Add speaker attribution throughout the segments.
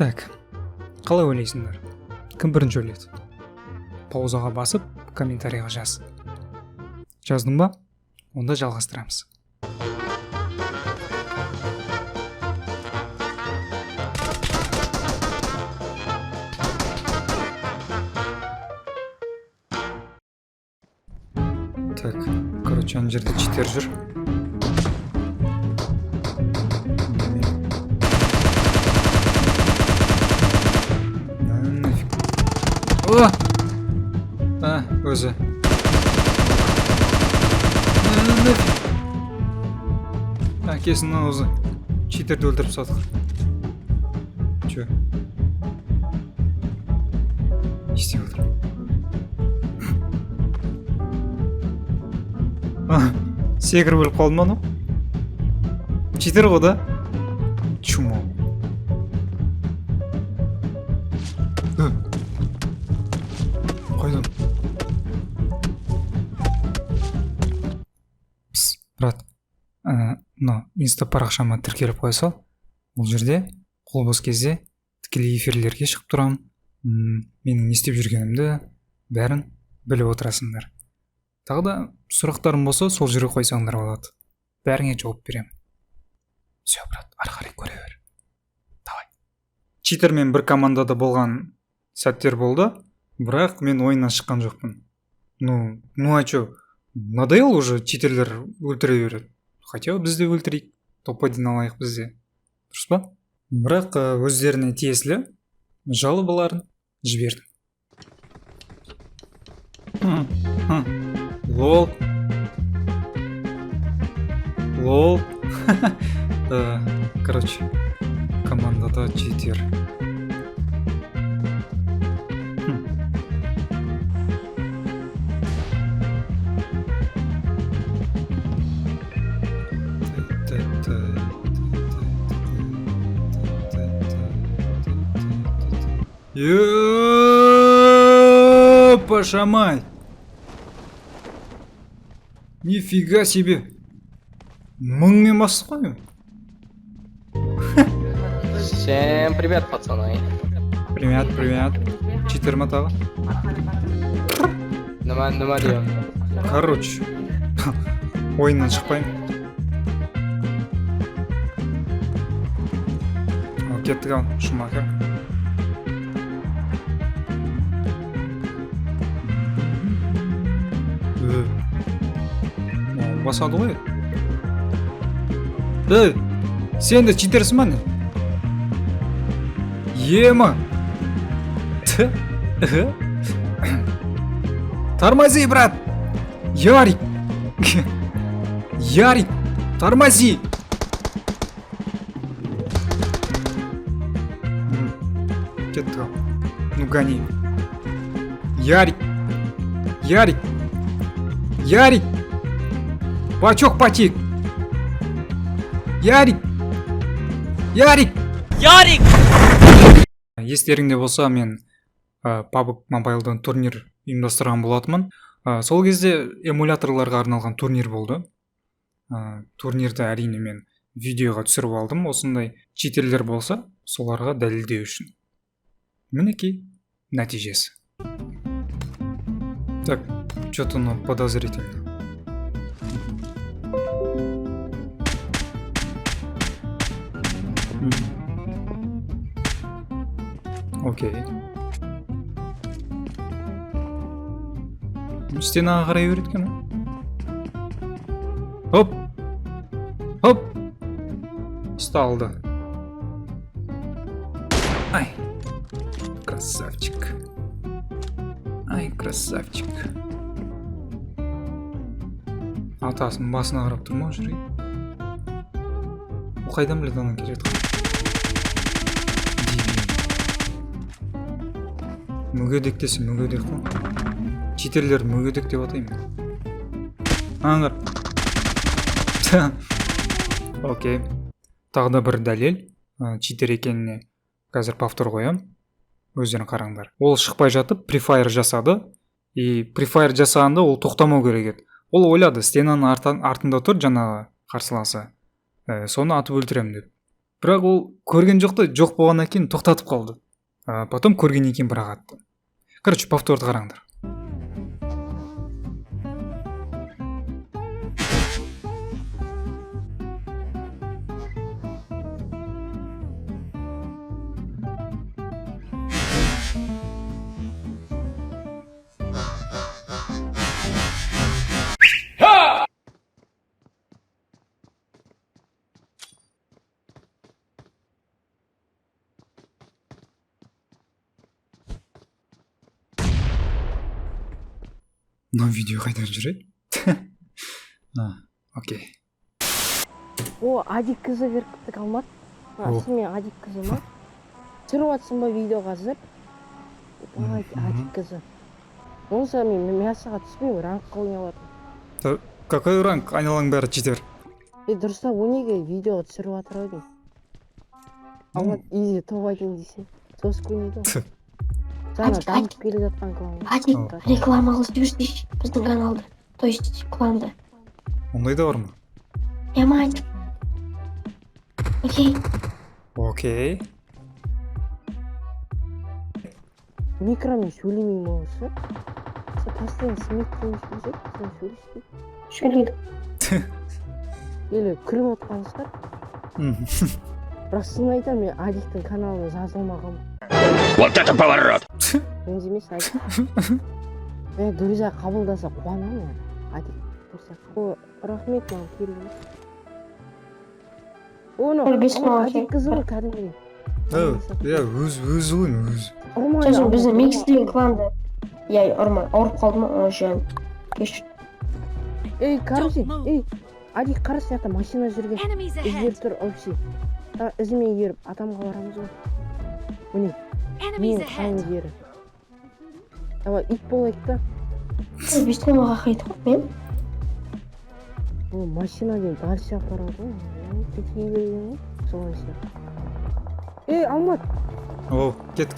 Speaker 1: Так, қалай ойлайсыңдар? Кім бірінші өледі? Паузаға басып, комментарийға жаз. Жаздың ба? Онда жалғастырамыз. Так, короче, ана жерде читер жүр. Өзі. Әкесінің аузы. Читерді өлтіріп садық. Чё? Не істеп отыр? Секіріп өліп қалды ма анау? Читер ғой да? Чумо. Қойдым. Брат, инста парақшама тіркеліп қоя сал. Бұл жерде қол бос кезде тікелей эфирлерге шығып тұрам. Менің не істеп жүргенімді бәрін біліп отырасыңдар. Тағы да сұрақтарым болса, сол жерге қойсаңдар болады. Бәріңе жауап беремін. Все, брат, ары қарай көре бер. Давай. Читермен бір командада болған сәттер болды, бірақ мен ойыннан шыққан жоқпын. Ну а чё? Надоело уже читерлер өлтіре береді. Хотя бізде өлтірейік. Топ-1 алайық бізде. Дұрыс па? Бірақ өздеріне тиесілі жалобаларын жібердім. Лол. Короче, командада читер. Пошамай! Нифига себе! Мыңмен басты қой?
Speaker 2: Всем привет, пацаны.
Speaker 1: Привет. Читер ма тағы?
Speaker 2: Нема деймін.
Speaker 1: Короче, ойыннан шықпайын. Кеттік ал, Шумахер. Басады ғой. Сен де читерсің ма не? Ема. Тормози, брат. Ярик, тормози. Кеттік ал. Ну гони. Ярик. Бачок потек. Ярик! Естеріңде болса, мен PUBG Mobile'дан турнир ұйымдастырған болатынмын. Сол кезде эмуляторларға арналған турнир болды. Турнирді әрине мен видеоға түсіріп алдым. Осындай читерлер болса, соларға дәлелдеу үшін. Мінекей нәтижесі. Так, что-то подозрительно. Окей. Стенаға қарай өреткен. Хоп. Ұсталды. Ай. Красавчик. Атасының басына қарап тұр ма жүрей? Бұл қайдан біледі оның келеді? Мүгедек десе мүгедек қой. Читерлер мүгедек деп атаймын. Аңғар. Окей. Тағы да бір дәлел. Читер екеніне қазір повтор қоям. Өздерің қараңдар. Ол шықпай жатып префайр жасады. И префайр жасағанда ол тоқтамау керек еді. Ол ойлады, стенаның артында тұр жаңағы қарсыласы. Соны атып өлтіремін деп. бірақ ол көрген жоқ та, жоқ болғаннан кейін тоқтатып қалды. Потом көргеннен кейін бірақ атты. Короче, повторды қараңдар. мына видео қайдан жүреді? Окей.
Speaker 3: О, Адик қызы беркіттік алмат. Сен Адик қызы ма? Түсіріп атсың ба видео қазір? Адик қызы. Онса мен мясоға түспеймін, ранг ойнап.
Speaker 1: Какой ранг? Айналаң бәрі читер.
Speaker 3: Дұрыстап өнеге видеоға түсіріп атыр ау деймін. Алмат изи топ айтын дейсің. Сосық өнеге. Жаңа дамып келе жатқан клан.
Speaker 4: Адик реклама қылып жүрсейші біздің каналды, то есть кланды.
Speaker 1: Ондай да бар ма?
Speaker 4: Адик. Окей.
Speaker 1: Окей.
Speaker 3: Микромен сөйлемеймін осы. Сен постоянно сметтен сөйлесек, сен сөйлеспей.
Speaker 4: Сөйлейді.
Speaker 3: Или күліп отқан шығар. Бірақ шын айтамын, мен Адиктің каналына жазылмағанмын.
Speaker 5: Вот это поворот!
Speaker 3: Ренжімес Адик. Мен друзья қабылдаса қуанамын мен. Адик. О, рахмет маған келді. Оны Адик қызы ғой кәдімгідей.
Speaker 1: Өзі ғой, өзі.
Speaker 4: Сосын біздің микстің кланды. Ұрма, ауырып қалды ма? Жан. Кеш.
Speaker 3: Короче, Адик қара сияқты машина жүрген. Іздер тұр, вообще. Ізімен еріп, атамға барамыз ғой. Міне, мен қалың жері. Давай, ит болайық та.
Speaker 4: Бестомаға қайты ғой, мен?
Speaker 3: Ол машина ден дальше апарады ғой. Кеткей берген ғой, соған сияқты. Алмат!
Speaker 1: О, кет.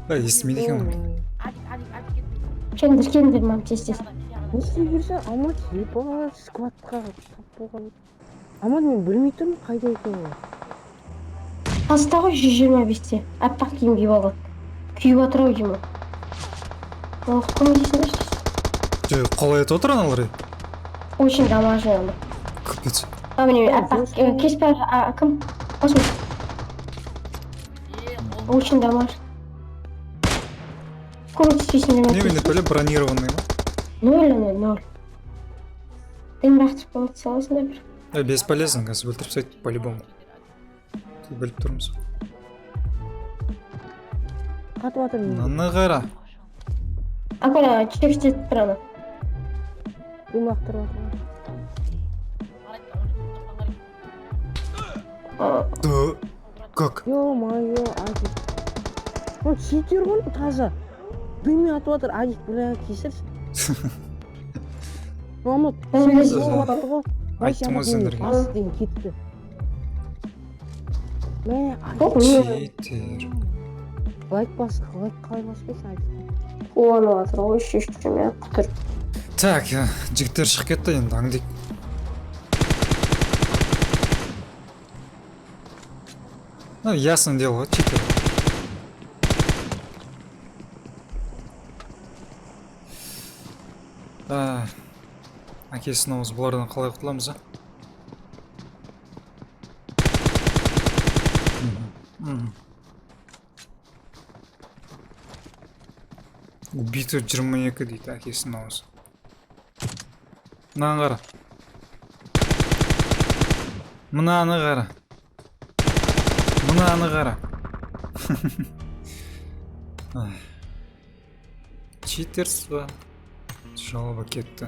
Speaker 1: Естімейді екен ғой.
Speaker 4: Кендір, мам, тез.
Speaker 3: Не істеп жүрсің? Алмат балалар сквадқа тап болған. Алмат, мен білмей тұрмын қайда екен ғой.
Speaker 4: Қазықта ғой 125-те. Аппақ киім киіп алған. Күйіп атыр ау деймін. Ол құтқымы дейсің бе?
Speaker 1: Қалай айтып отыр аналар?
Speaker 4: Очень дамажный ана.
Speaker 1: Капец.
Speaker 4: Міне аппақ кеспер кім? Осман. Очень дамажный. Сколько действительно
Speaker 1: Не, мен бөлі бронированный ма?
Speaker 4: 0. Ден рақтып болады саласында бір.
Speaker 1: Бесполезно, қазір өлтіріп сайды по-любому. Біліп тұрмыз.
Speaker 3: Қатып атыр мен.
Speaker 1: Наны қара.
Speaker 4: Акура чекстет бір ана.
Speaker 3: Дымақтырып атыр.
Speaker 1: Да, как?
Speaker 3: Ё-моё, Адик. Он читер ғой таза. Дыммен атып атыр, Адик бля кесірсің. Алмат, сен атып атыр ғой.
Speaker 1: Айттым ғой сендерге.
Speaker 3: Бас дейін кетті. Мә,
Speaker 1: Читер.
Speaker 3: лайк қалай баспайсың Адик?
Speaker 4: Қуанып атыр ғой, шешті мен құтыр.
Speaker 1: Так, жігіттер шығып кетті енді, аңдик. Ясно дело, ғой, читер. Әкесін ауыз бұлардан қалай құтыламыз, Убито 22 дейді әкесін ауыз. Мынаны қара. Мынаны қара. Читерс ба? Жалоба кетті.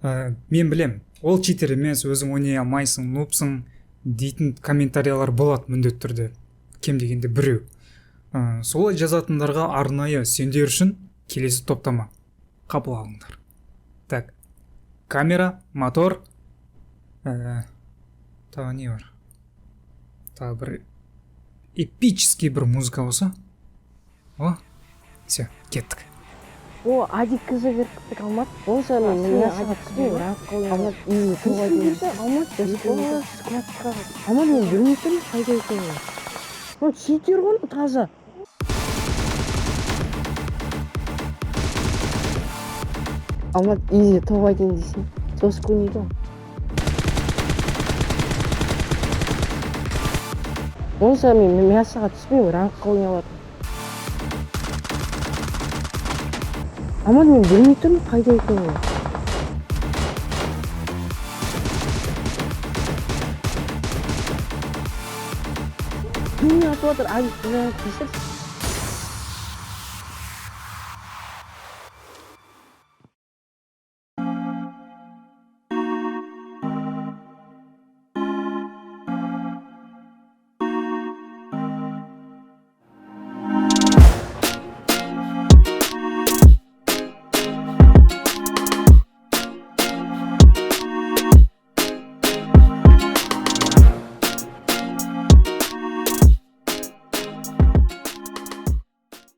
Speaker 1: Мен білем, ол читер емес, өзің ойнай алмайсың, нупсың дейтін комментариялар болады міндетті түрде. Кем дегенде біреу. Солай жазатындарға арнайы сендер үшін келесі топтама қабыл алыңдар. Так, камера, мотор, тағы не бар? Тағы бір эпический бір музыка болса. О, все, кеттік.
Speaker 3: О, Адик кызы верктік алмат. Болса мен мясоға түспеймін, ранг қойын алмат. И тоғай деймін. Алмат, складқа. Алмат, мен білмейтін қайда екенін. Ну, читер ғой таза. Алмат, изи тоғай дейін дейсің. Сосы көнейді ғой. Болса мен мясоға түспеймін, ранг қойын алады. Аман мен білмейтін қайда екенін. Дүние атып жатыр, Адик кызы